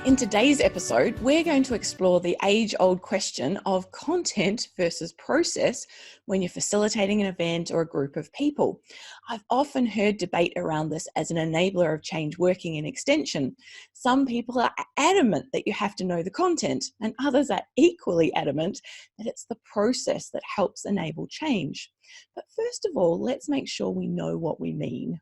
In today's episode, we're going to explore the age-old question of content versus process when you're facilitating an event or a group of people. I've often heard debate around this as an enabler of change working in extension. Some people are adamant that you have to know the content, and others are equally adamant that it's the process that helps enable change. But first of all, let's make sure we know what we mean.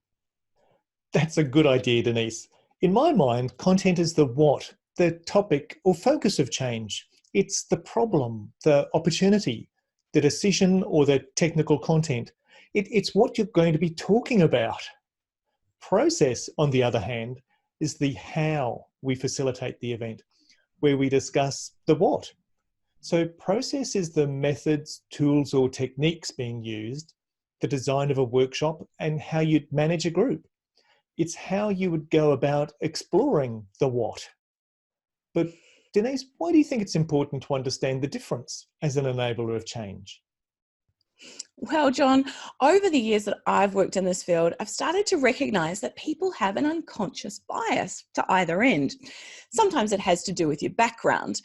That's a good idea, Denise. In my mind, content is the what, the topic or focus of change. It's the problem, the opportunity, the decision or the technical content. It's what you're going to be talking about. Process, on the other hand, is the how we facilitate the event, where we discuss the what. So process is the methods, tools or techniques being used, the design of a workshop and how you'd manage a group. It's how you would go about exploring the what. But Denise, why do you think it's important to understand the difference as an enabler of change? Well, John, over the years that I've worked in this field, I've started to recognize that people have an unconscious bias to either end. Sometimes it has to do with your background.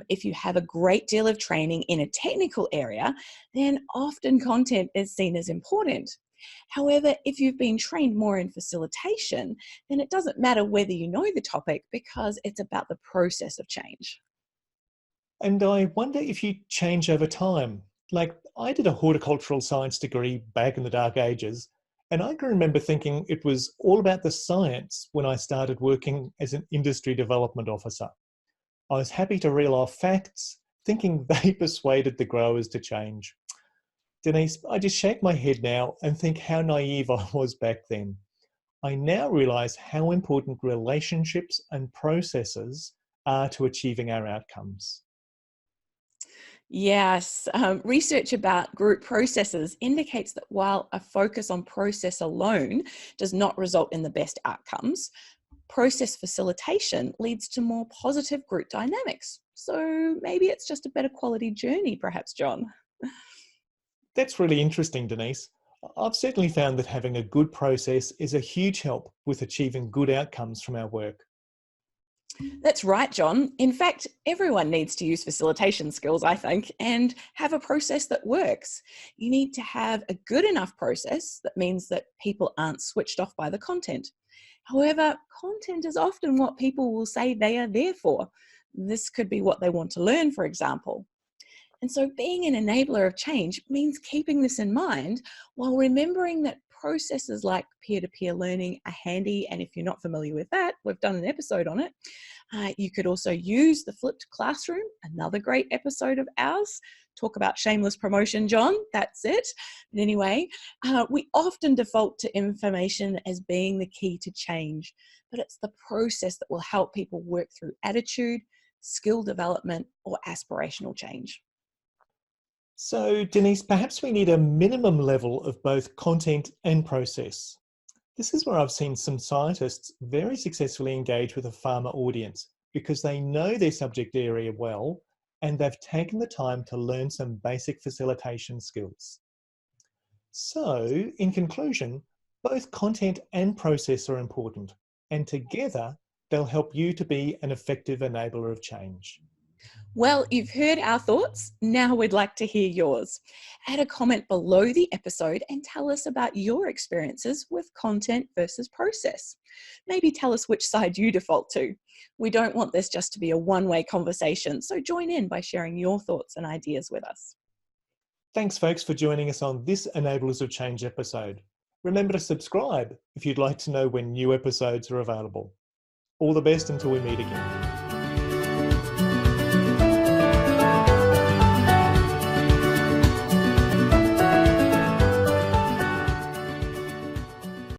If you have a great deal of training in a technical area, then often content is seen as important. However, if you've been trained more in facilitation, then it doesn't matter whether you know the topic because it's about the process of change. And I wonder if you change over time. Like, I did a horticultural science degree back in the dark ages, and I can remember thinking it was all about the science when I started working as an industry development officer. I was happy to reel off facts, thinking they persuaded the growers to change. Denise, I just shake my head now and think how naive I was back then. I now realise how important relationships and processes are to achieving our outcomes. Yes, research about group processes indicates that while a focus on process alone does not result in the best outcomes, process facilitation leads to more positive group dynamics. So maybe it's just a better quality journey, perhaps, John. That's really interesting, Denise. I've certainly found that having a good process is a huge help with achieving good outcomes from our work. That's right, John. In fact, everyone needs to use facilitation skills, I think, and have a process that works. You need to have a good enough process that means that people aren't switched off by the content. However, content is often what people will say they are there for. This could be what they want to learn, for example. And so being an enabler of change means keeping this in mind while remembering that processes like peer-to-peer learning are handy. And if you're not familiar with that, we've done an episode on it. You could also use the flipped classroom, another great episode of ours. Talk about shameless promotion, John. That's it. But anyway, we often default to information as being the key to change, but it's the process that will help people work through attitude, skill development, or aspirational change. So, Denise, perhaps we need a minimum level of both content and process. This is where I've seen some scientists very successfully engage with a farmer audience because they know their subject area well and they've taken the time to learn some basic facilitation skills. So, in conclusion, both content and process are important, and together they'll help you to be an effective enabler of change. Well, you've heard our thoughts. Now we'd like to hear yours. Add a comment below the episode and tell us about your experiences with content versus process. Maybe tell us which side you default to. We don't want this just to be a one-way conversation, so join in by sharing your thoughts and ideas with us. Thanks, folks, for joining us on this Enablers of Change episode. Remember to subscribe if you'd like to know when new episodes are available. All the best until we meet again.